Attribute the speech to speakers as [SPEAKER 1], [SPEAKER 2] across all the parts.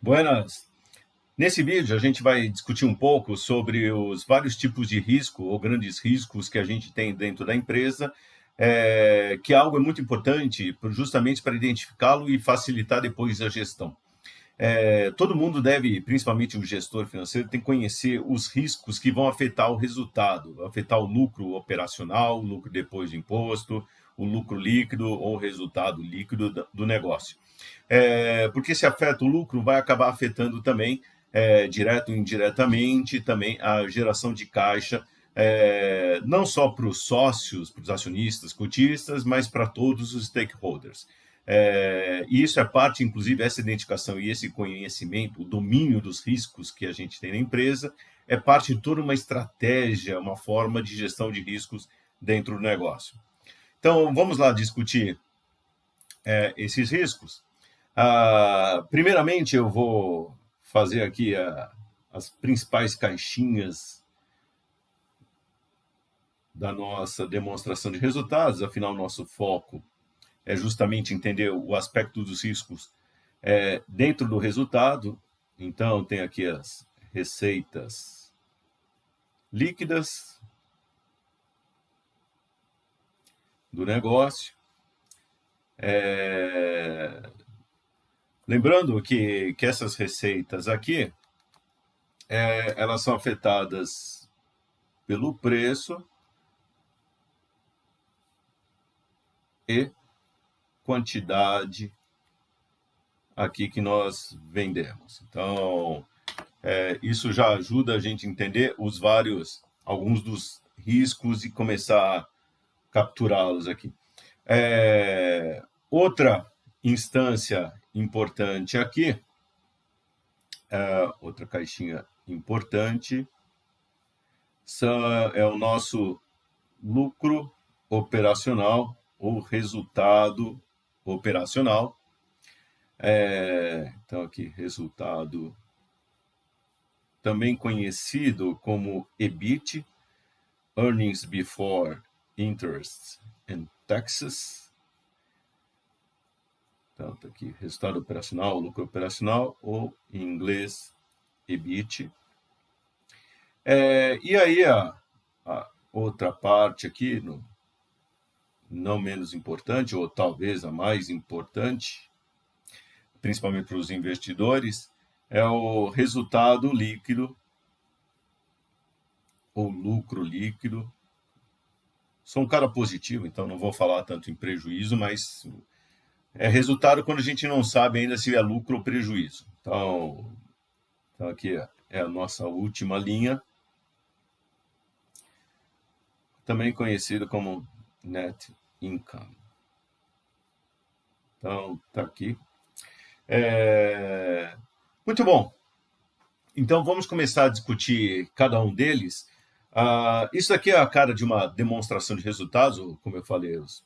[SPEAKER 1] Buenas! Nesse vídeo a gente vai discutir um pouco sobre os vários tipos de risco ou grandes riscos que a gente tem dentro da empresa, que algo é muito importante justamente para identificá-lo e facilitar depois a gestão. Todo mundo deve, principalmente o gestor financeiro, tem que conhecer os riscos que vão afetar o resultado, afetar o lucro operacional, o lucro depois de imposto, o lucro líquido ou o resultado líquido do negócio. Porque se afeta o lucro, vai acabar afetando também, direto ou indiretamente, também a geração de caixa, não só para os sócios, para os acionistas, cotistas, mas para todos os stakeholders. E isso é parte, inclusive, essa identificação e esse conhecimento, o domínio dos riscos que a gente tem na empresa, é parte de toda uma estratégia, uma forma de gestão de riscos dentro do negócio. Então, vamos lá discutir esses riscos. Primeiramente, eu vou fazer aqui as principais caixinhas da nossa demonstração de resultados, afinal, nosso foco é justamente entender o aspecto dos riscos dentro do resultado. Então, tem aqui as receitas líquidas do negócio. Lembrando que essas receitas aqui, elas são afetadas pelo preço e quantidade aqui que nós vendemos. Então, isso já ajuda a gente a entender alguns dos riscos e começar a capturá-los aqui. Outra instância importante aqui, outra caixinha importante, é o nosso lucro operacional ou resultado operacional. Então, aqui, resultado, também conhecido como EBIT, Earnings Before Interest and Taxes. Então, tá aqui, resultado operacional, lucro operacional, ou em inglês, EBIT. E aí, a outra parte aqui, não menos importante, ou talvez a mais importante, principalmente para os investidores, é o resultado líquido, ou lucro líquido. Sou um cara positivo, então não vou falar tanto em prejuízo, mas é resultado quando a gente não sabe ainda se é lucro ou prejuízo. Então aqui é a nossa última linha, também conhecida como Net Income. Então, está aqui. Muito bom. Então, vamos começar a discutir cada um deles. Isso aqui é a cara de uma demonstração de resultados, ou, como eu falei, os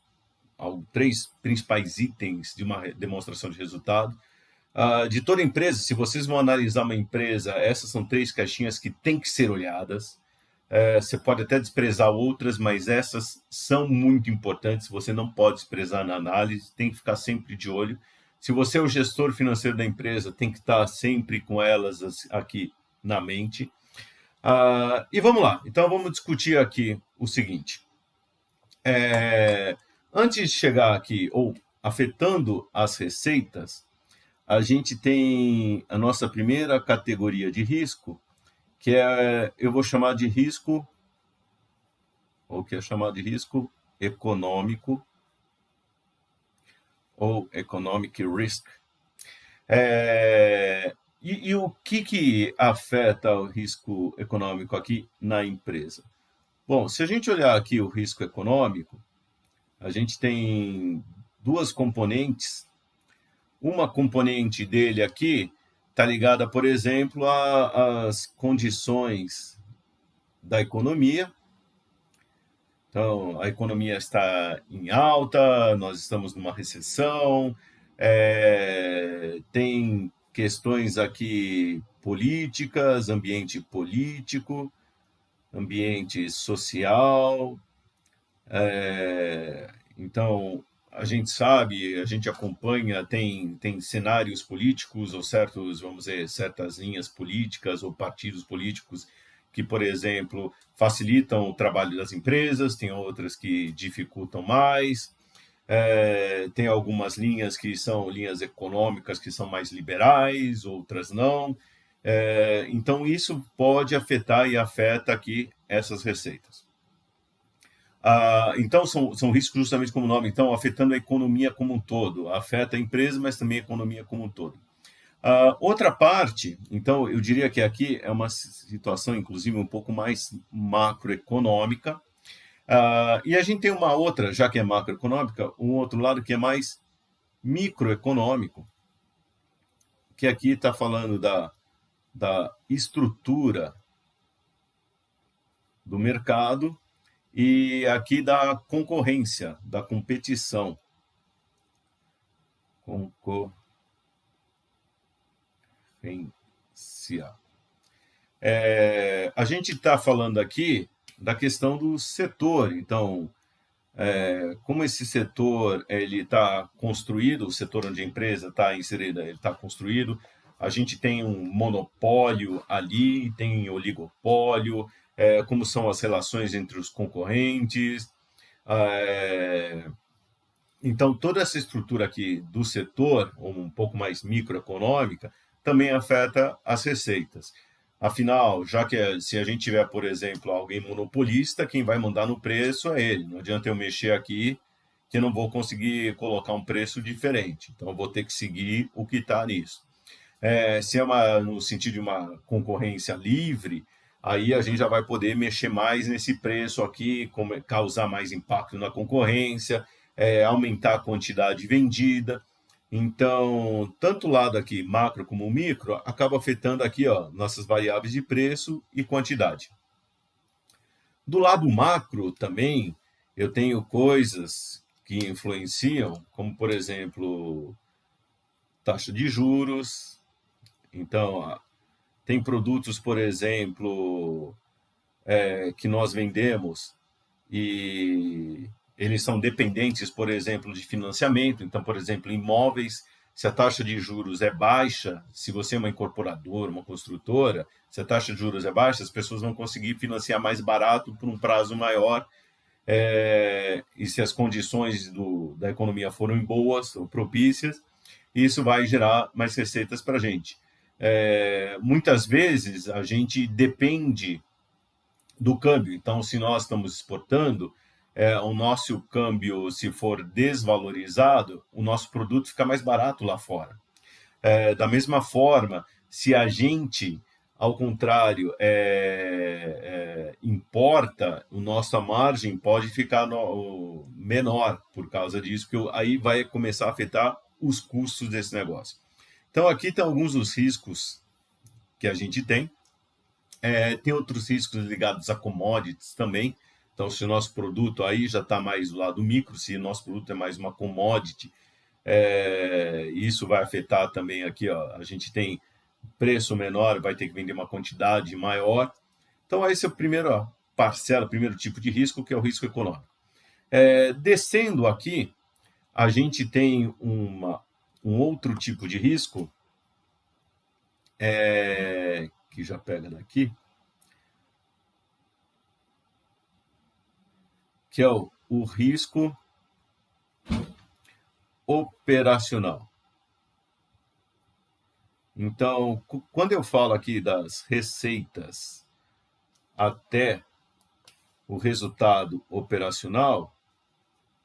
[SPEAKER 1] 3 principais itens de uma demonstração de resultado. De toda empresa, se vocês vão analisar uma empresa, essas são 3 caixinhas que têm que ser olhadas. Você pode até desprezar outras, mas essas são muito importantes. Você não pode desprezar na análise, tem que ficar sempre de olho. Se você é o gestor financeiro da empresa, tem que estar sempre com elas aqui na mente. E vamos lá. Então, vamos discutir aqui o seguinte. Antes de chegar aqui, ou afetando as receitas, a gente tem a nossa primeira categoria de risco, que eu vou chamar de risco, ou que é chamado de risco econômico, ou economic risk. E o que afeta o risco econômico aqui na empresa? Bom, se a gente olhar aqui o risco econômico, a gente tem 2 componentes. Uma componente dele aqui está ligada, por exemplo, às condições da economia. Então, a economia está em alta, nós estamos numa recessão, tem questões aqui políticas, ambiente político, ambiente social. Então, a gente sabe, a gente acompanha, tem cenários políticos ou certos, vamos dizer, certas linhas políticas ou partidos políticos que, por exemplo, facilitam o trabalho das empresas, tem outras que dificultam mais, tem algumas linhas que são linhas econômicas que são mais liberais, outras não. Então, isso pode afetar e afeta aqui essas receitas. Então, são riscos justamente como o nome, então, afetando a economia como um todo. Afeta a empresa, mas também a economia como um todo. Outra parte, então, eu diria que aqui é uma situação, inclusive, um pouco mais macroeconômica. E a gente tem uma outra, já que é macroeconômica, um outro lado que é mais microeconômico, que aqui está falando da estrutura do mercado e aqui da concorrência, da competição. Concorrência. A gente está falando aqui da questão do setor. Então, como esse setor ele está construído, o setor onde a empresa está inserida, ele está construído, a gente tem um monopólio ali, tem oligopólio, como são as relações entre os concorrentes. Então, toda essa estrutura aqui do setor, um pouco mais microeconômica, também afeta as receitas. Afinal, já que se a gente tiver, por exemplo, alguém monopolista, quem vai mandar no preço é ele. Não adianta eu mexer aqui, que eu não vou conseguir colocar um preço diferente. Então, eu vou ter que seguir o que está nisso. Se é no sentido de uma concorrência livre, aí a gente já vai poder mexer mais nesse preço aqui, causar mais impacto na concorrência, aumentar a quantidade vendida. Então, tanto o lado aqui, macro como micro, acaba afetando aqui, ó, nossas variáveis de preço e quantidade. Do lado macro também, eu tenho coisas que influenciam, como, por exemplo, taxa de juros. Então, tem produtos, por exemplo, que nós vendemos e eles são dependentes, por exemplo, de financiamento. Então, por exemplo, imóveis, se a taxa de juros é baixa, se você é uma incorporadora, uma construtora, se a taxa de juros é baixa, as pessoas vão conseguir financiar mais barato por um prazo maior. E se as condições da economia forem boas ou propícias, isso vai gerar mais receitas para a gente. Muitas vezes a gente depende do câmbio. Então, se nós estamos exportando, o nosso câmbio, se for desvalorizado, o nosso produto fica mais barato lá fora. Da mesma forma, se a gente, ao contrário, importa, a nossa margem pode ficar menor por causa disso, porque aí vai começar a afetar os custos desse negócio. Então, aqui tem alguns dos riscos que a gente tem. Tem outros riscos ligados a commodities também. Então, se o nosso produto aí já está mais do lado micro, se o nosso produto é mais uma commodity, isso vai afetar também aqui, ó, a gente tem preço menor, vai ter que vender uma quantidade maior. Então, esse é o primeiro parcela, o primeiro tipo de risco, que é o risco econômico. Descendo aqui, a gente tem um outro tipo de risco, que já pega daqui, que é o risco operacional. Então, quando eu falo aqui das receitas até o resultado operacional,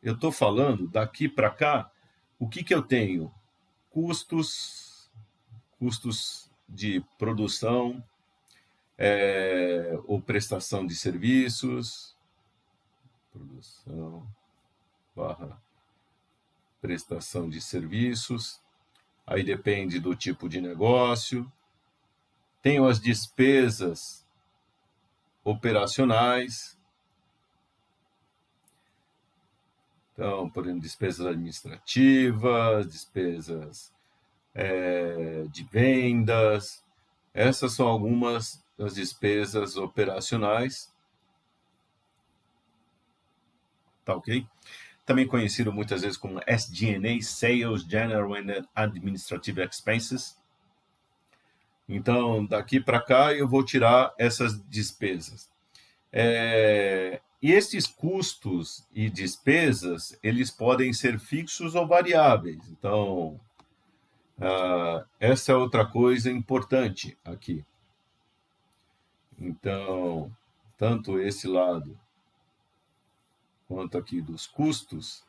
[SPEAKER 1] eu estou falando daqui para cá, o que eu tenho? Custos de produção ou prestação de serviços, produção barra prestação de serviços, aí depende do tipo de negócio. Tenho as despesas operacionais, então, por exemplo, despesas administrativas, despesas de vendas. Essas são algumas das despesas operacionais. Tá ok? também conhecido muitas vezes como SG&A, Sales, General and Administrative Expenses. Então, daqui para cá eu vou tirar essas despesas. E esses custos e despesas, eles podem ser fixos ou variáveis. Então, essa é outra coisa importante aqui. Então, tanto esse lado quanto aqui dos custos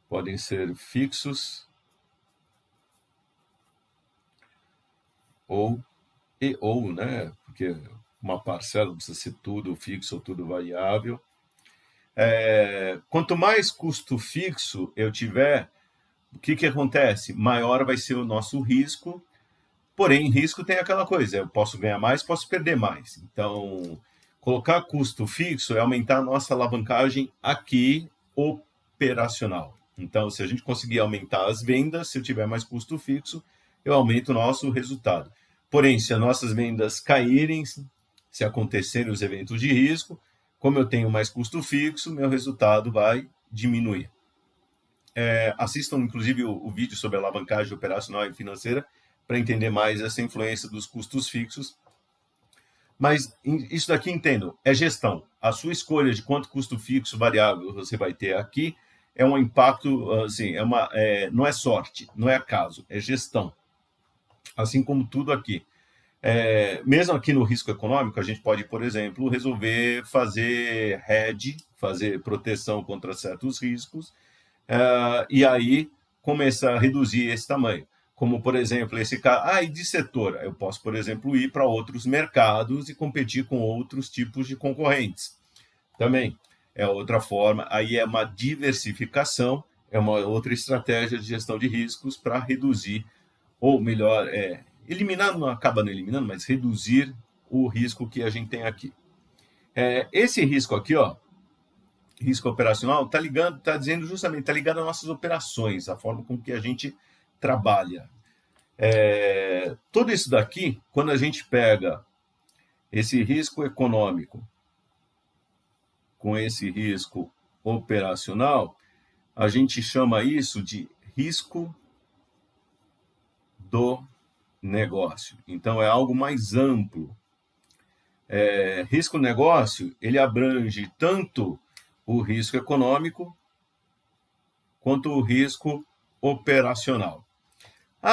[SPEAKER 1] podem ser fixos ou, né? Porque uma parcela não precisa ser tudo fixo ou tudo variável. Quanto mais custo fixo eu tiver, o que acontece? Maior vai ser o nosso risco, porém, risco tem aquela coisa, eu posso ganhar mais, posso perder mais. Então, colocar custo fixo é aumentar a nossa alavancagem aqui operacional. Então, se a gente conseguir aumentar as vendas, se eu tiver mais custo fixo, eu aumento o nosso resultado. Porém, se as nossas vendas caírem, se acontecerem os eventos de risco, como eu tenho mais custo fixo, meu resultado vai diminuir. Assistam, inclusive, o vídeo sobre alavancagem operacional e financeira para entender mais essa influência dos custos fixos. Mas isso daqui, entendo, é gestão. A sua escolha de quanto custo fixo variável você vai ter aqui é um impacto, assim, não é sorte, não é acaso, é gestão. Assim como tudo aqui. Mesmo aqui no risco econômico, a gente pode, por exemplo, resolver fazer hedge, fazer proteção contra certos riscos, e aí começar a reduzir esse tamanho. Como, por exemplo, esse caso, e de setor, eu posso, por exemplo, ir para outros mercados e competir com outros tipos de concorrentes. Também é outra forma, aí é uma diversificação, é uma outra estratégia de gestão de riscos para reduzir, ou melhor, eliminar, não acaba não eliminando, mas reduzir o risco que a gente tem aqui. Esse risco aqui, risco operacional, está dizendo justamente, está ligado às nossas operações, a forma com que a gente trabalha. Tudo isso daqui, quando a gente pega esse risco econômico com esse risco operacional, a gente chama isso de risco do negócio. Então, é algo mais amplo. Risco negócio, ele abrange tanto o risco econômico quanto o risco operacional.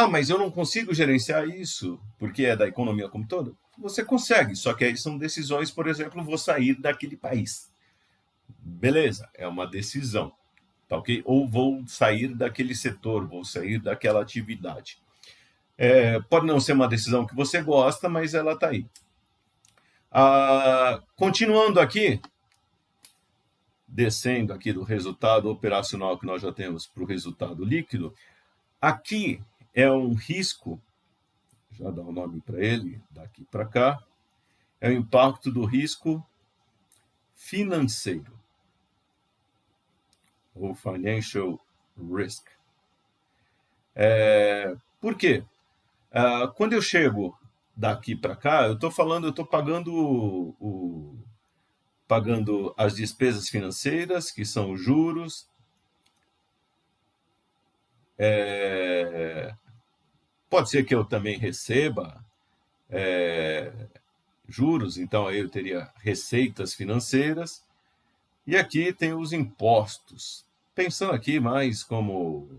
[SPEAKER 1] Mas eu não consigo gerenciar isso, porque é da economia como todo? Você consegue, só que aí são decisões, por exemplo, vou sair daquele país. Beleza, é uma decisão, tá ok? Ou vou sair daquele setor, vou sair daquela atividade. Pode não ser uma decisão que você gosta, mas ela está aí. Continuando aqui, descendo aqui do resultado operacional que nós já temos para o resultado líquido, aqui é um risco, já dá um nome para ele, daqui para cá, é o impacto do risco financeiro, ou financial risk. Por quê? Quando eu chego daqui para cá, eu estou pagando as despesas financeiras, que são os juros, pode ser que eu também receba juros, então aí eu teria receitas financeiras, e aqui tem os impostos. Pensando aqui mais como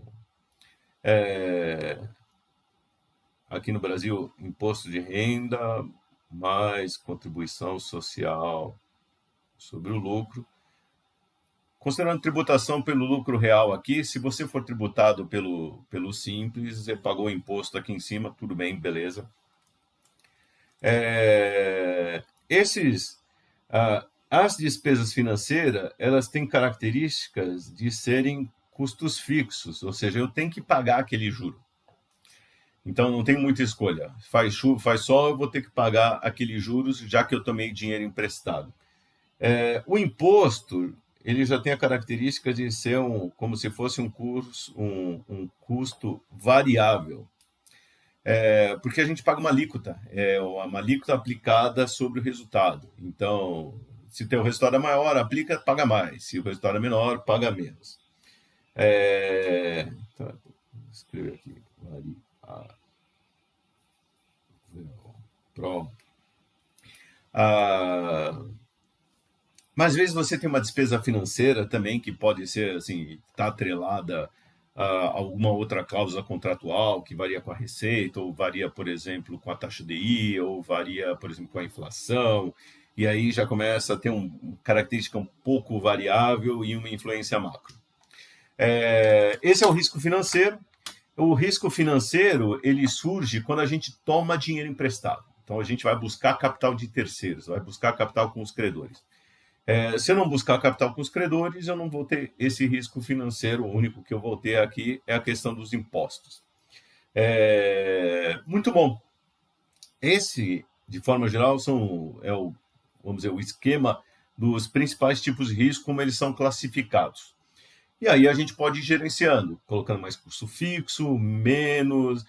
[SPEAKER 1] aqui no Brasil, imposto de renda, mais contribuição social sobre o lucro. Considerando tributação pelo lucro real aqui, se você for tributado pelo Simples, você pagou o imposto aqui em cima, tudo bem, beleza. As despesas financeiras, elas têm características de serem custos fixos, ou seja, eu tenho que pagar aquele juro. Então, não tem muita escolha. Faz sol, eu vou ter que pagar aqueles juros, já que eu tomei dinheiro emprestado. O imposto, ele já tem a característica de ser como se fosse um custo variável. Porque a gente paga uma alíquota, uma alíquota aplicada sobre o resultado. Então, se o resultado é maior, paga mais. Se o resultado é menor, paga menos. Então, vou escrever aqui, pronto. Ah, mas às vezes você tem uma despesa financeira também que pode ser assim, está atrelada a alguma outra cláusula contratual que varia com a receita, ou varia, por exemplo, com a taxa DI, ou varia, por exemplo, com a inflação, e aí já começa a ter uma característica um pouco variável e uma influência macro. Esse é o risco financeiro. O risco financeiro ele surge quando a gente toma dinheiro emprestado. Então a gente vai buscar capital de terceiros, vai buscar capital com os credores. Se eu não buscar capital com os credores, eu não vou ter esse risco financeiro. O único que eu vou ter aqui é a questão dos impostos. Muito bom. Esse, de forma geral, vamos dizer, o esquema dos principais tipos de risco, como eles são classificados. E aí a gente pode ir gerenciando, colocando mais custo fixo, menos,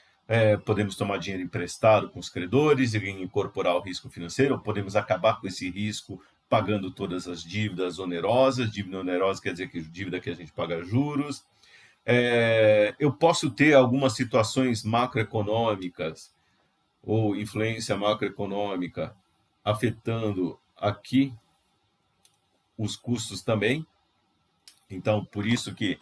[SPEAKER 1] podemos tomar dinheiro emprestado com os credores e incorporar o risco financeiro, ou podemos acabar com esse risco pagando todas as dívidas onerosas. Dívida onerosa quer dizer que dívida que a gente paga juros. Eu posso ter algumas situações macroeconômicas ou influência macroeconômica afetando aqui os custos também. Então, por isso que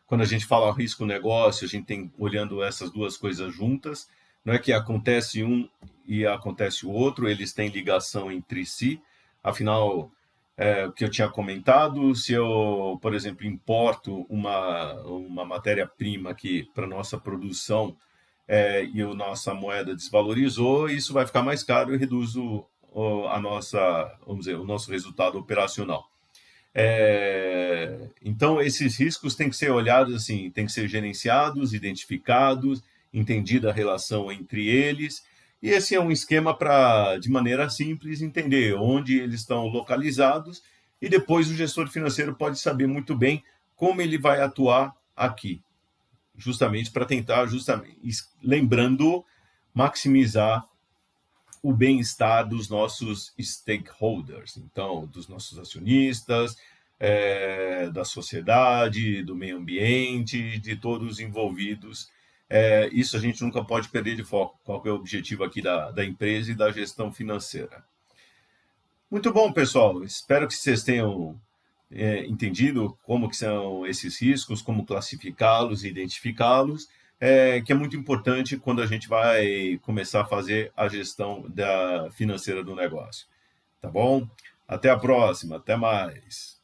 [SPEAKER 1] quando a gente fala risco negócio, a gente tem olhando essas duas coisas juntas. Não é que acontece um e acontece o outro, eles têm ligação entre si. Afinal, o que eu tinha comentado, se eu, por exemplo, importo uma matéria-prima aqui para nossa produção e a nossa moeda desvalorizou, isso vai ficar mais caro e reduz vamos dizer, o nosso resultado operacional. Então, esses riscos têm que ser olhados assim, têm que ser gerenciados, identificados, entendida a relação entre eles. E esse é um esquema para, de maneira simples, entender onde eles estão localizados e depois o gestor financeiro pode saber muito bem como ele vai atuar aqui, justamente para tentar, lembrando, maximizar o bem-estar dos nossos stakeholders, então, dos nossos acionistas, da sociedade, do meio ambiente, de todos os envolvidos. Isso a gente nunca pode perder de foco, qual é o objetivo aqui da empresa e da gestão financeira. Muito bom, pessoal. Espero que vocês tenham entendido como que são esses riscos, como classificá-los e identificá-los, que é muito importante quando a gente vai começar a fazer a gestão financeira do negócio. Tá bom? Até a próxima, até mais.